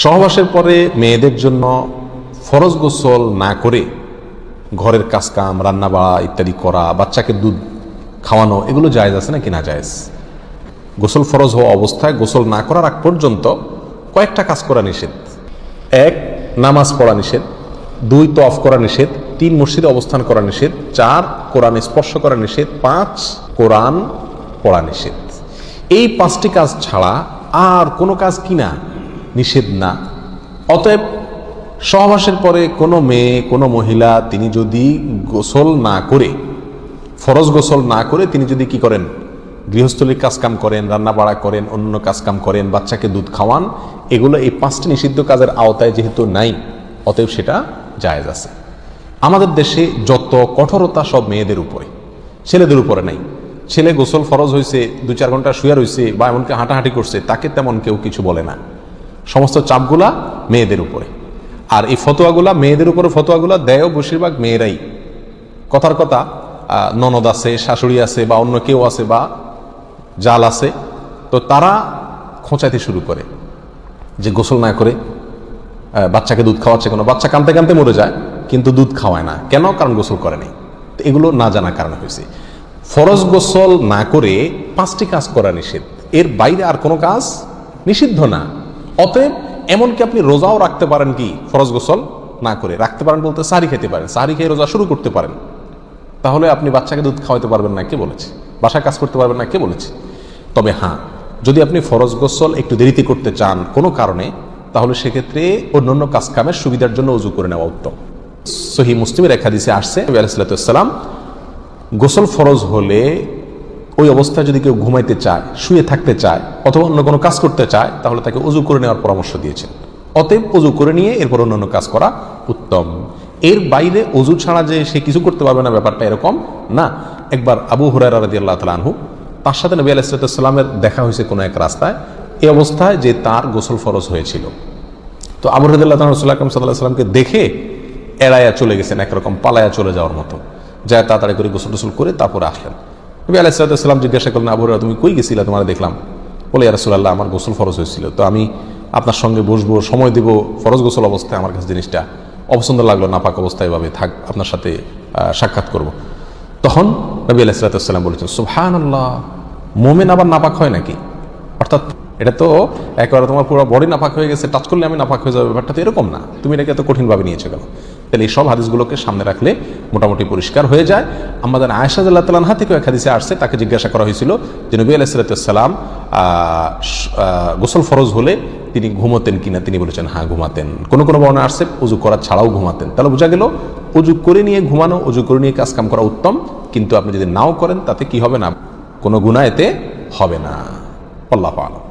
সহবাসের পরে মেয়েদের জন্য ফরজ গোসল না করে ঘরের কাজকাম, রান্না বাড়া ইত্যাদি করা, বাচ্চাকে দুধ খাওয়ানো, এগুলো জায়েজ আছে নাকি না জায়েজ? গোসল ফরজ হওয়া অবস্থায় গোসল না করার আগ পর্যন্ত কয়েকটা কাজ করা নিষেধ। 1, নামাজ পড়া নিষেধ। 2, তওয়াফ করা নিষেধ। 3, মসজিদে অবস্থান করা নিষেধ। 4, কোরআন স্পর্শ করা নিষেধ। 5, কোরআন পড়া নিষেধ। এই 5টি কাজ ছাড়া আর কোনো কাজ কিনা নিষেধ না। অতএব সহবাসের পরে কোনো মেয়ে, কোনো মহিলা তিনি যদি গোসল না করে, ফরজ গোসল না করে তিনি যদি কি করেন, গৃহস্থলীর কাজকাম করেন, রান্না বাড়া করেন, অন্য কাজকাম করেন, বাচ্চাকে দুধ খাওয়ান, এগুলো এই 5টি নিষিদ্ধ কাজের আওতায় যেহেতু নাই, অতএব সেটা জায়েজ আছে। আমাদের দেশে যত কঠোরতা সব মেয়েদের উপরে, ছেলেদের উপরে নাই। ছেলে গোসল ফরজ হয়েছে, 2-4 ঘন্টা শুয়ে রয়েছে বা এমনকি হাঁটাহাঁটি করছে, তাকে তেমন কেউ কিছু বলে না। সমস্ত চাপগুলা মেয়েদের উপরে। আর এই ফতোয়াগুলা, মেয়েদের উপরে ফতোয়াগুলা দেয়ও বেশিরভাগ মেয়েরাই। কথার কথা, ননদ আছে, শাশুড়ি আছে, বা অন্য কেউ আছে, বা জাল আছে, তো তারা খোঁচাইতে শুরু করে যে গোসল না করে বাচ্চাকে দুধ খাওয়াচ্ছে। কোনো বাচ্চা কানতে কানতে মরে যায় কিন্তু দুধ খাওয়ায় না, কেন? কারণ গোসল করে নাই। তো এগুলো না জানার কারণে হয়েছে। ফরজ গোসল না করে 5টি কাজ করা নিষেধ, এর বাইরে আর কোনো কাজ নিষিদ্ধ না। অতএব এমনকি আপনি রোজাও রাখতে পারেন, কি ফরজ গোসল না করে রাখতে পারেন বলতে সাহরি খেতে পারেন, সাহরি খেয়ে রোজা শুরু করতে পারেন। তাহলে আপনি বাচ্চাকে দুধ খাওয়াতে পারবেন না, কে বলেছে? বাসায় কাজ করতে পারবেন না, কে বলেছে? তবে হ্যাঁ, যদি আপনি ফরজ গোসল একটু দেরিতে করতে চান কোনো কারণে, তাহলে সেক্ষেত্রে অন্যান্য কাজ কামের সুবিধার জন্য ওযু করে নেওয়া উত্তম। সহিহ মুসলিমের এক হাদিসে আসছে, নবী আলাইহিস সালাম গোসল ফরজ হলে ওই অবস্থায় যদি কেউ ঘুমাইতে চায়, শুয়ে থাকতে চায়, অথবা অন্য কোনো কাজ করতে চায়, তাহলে তাকে ওযু করে নেওয়ার পরামর্শ দিয়েছেন। অতএব ওযু করে নিয়ে এরপর অন্যান্য কাজ করা উত্তম। এর বাইরে ওযু ছাড়া যে সে কিছু করতে পারবে না, ব্যাপারটা এরকম না। একবার আবু হুরায়রা রাদিয়াল্লাহু তাআলা আনহু, তার সাথে নবী আলাইহিস সালামের দেখা হয়েছে কোনো এক রাস্তায়, এই অবস্থায় যে তার গোসল ফরজ হয়েছিল। তো আবু হুরায়রা রাদিয়াল্লাহু তাআলা রাসূলুল্লাহ সাল্লাল্লাহু আলাইহি ওয়াসাল্লামকে দেখে এড়াইয়া চলে গেছেন, একরকম পালায়া চলে যাওয়ার মতো, যায় তাড়াতাড়ি করে গোসল টোসল করে তারপরে আসলেন। নবী আলাইহিস সালাম জিজ্ঞাসা করলেন, আবু হুরায়রা তুমি কই গেছিলা, তোমার দেখলাম? বলে, ইয়া রাসূলুল্লাহ, আমার গোসল ফরজ হয়েছিল, তো আমি আপনার সঙ্গে বসবো, সময় দেব, ফরজ গোসল অবস্থায় আমার কাছে জিনিসটা অপছন্দ লাগলো, নাপাক অবস্থায় এভাবে থাক, আপনার সাথে সাক্ষাৎ করব। তখন নবী আলাইহিস সালাম বলেছেন, সুবহানাল্লাহ, মুমিন আবার নাপাক হয় নাকি? অর্থাৎ এটা তো একেবারে তোমার পুরো বডি নাপাক হয়ে গেছে, টাচ করলে আমি নাপাক হয়ে যাবে, ব্যাপারটা তো এরকম না, তুমি এটাকে এত কঠিনভাবে নিয়েছো কেন? তাহলে এই সব হাদিসগুলোকে সামনে রাখলে মোটামুটি পরিষ্কার হয়ে যায়। আমাদের আয়েশা রাদিয়াল্লাহু তাআলা আনহা থেকে এক হাদিসে আসছে, তাকে জিজ্ঞাসা করা হয়েছিল যে নবী আলাইহিস সালাম গোসল ফরজ হলে তিনি ঘুমাতেন কিনা, তিনি বলেছেন হ্যাঁ ঘুমাতেন। কোনো কোনো বর্ণনা আসছে ওযু করা ছাড়াও ঘুমাতেন। তাহলে বোঝা গেল ওযু করে নিয়ে ঘুমানো, ওযু করে নিয়ে কাজ কাম করা উত্তম, কিন্তু আপনি যদি নাও করেন তাতে কি হবে না, কোনো গুনাহ এতে হবে না। আল্লাহু আ'লাম।